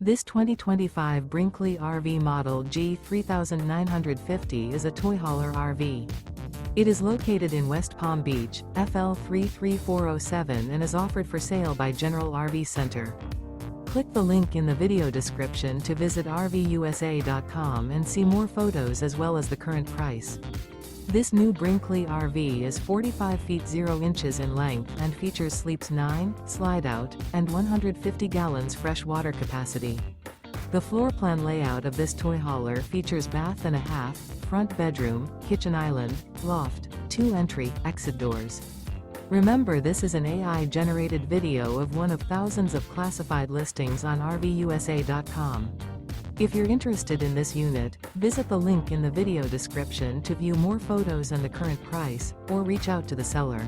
This 2025 Brinkley RV Model G 3950 is a toy hauler RV. It is located in West Palm Beach, FL 33407 and is offered for sale by General RV Center. Click the link in the video description to visit RVUSA.com and see more photos as well as the current price. This new Brinkley RV is 45 feet 0 inches in length and features sleeps 9, slide-out, and 150 gallons fresh water capacity. The floor plan layout of this toy hauler features bath and a half, front bedroom, kitchen island, loft, 2 entry/exit doors. Remember, this is an AI-generated video of one of thousands of classified listings on RVUSA.com. If you're interested in this unit, visit the link in the video description to view more photos and the current price, or reach out to the seller.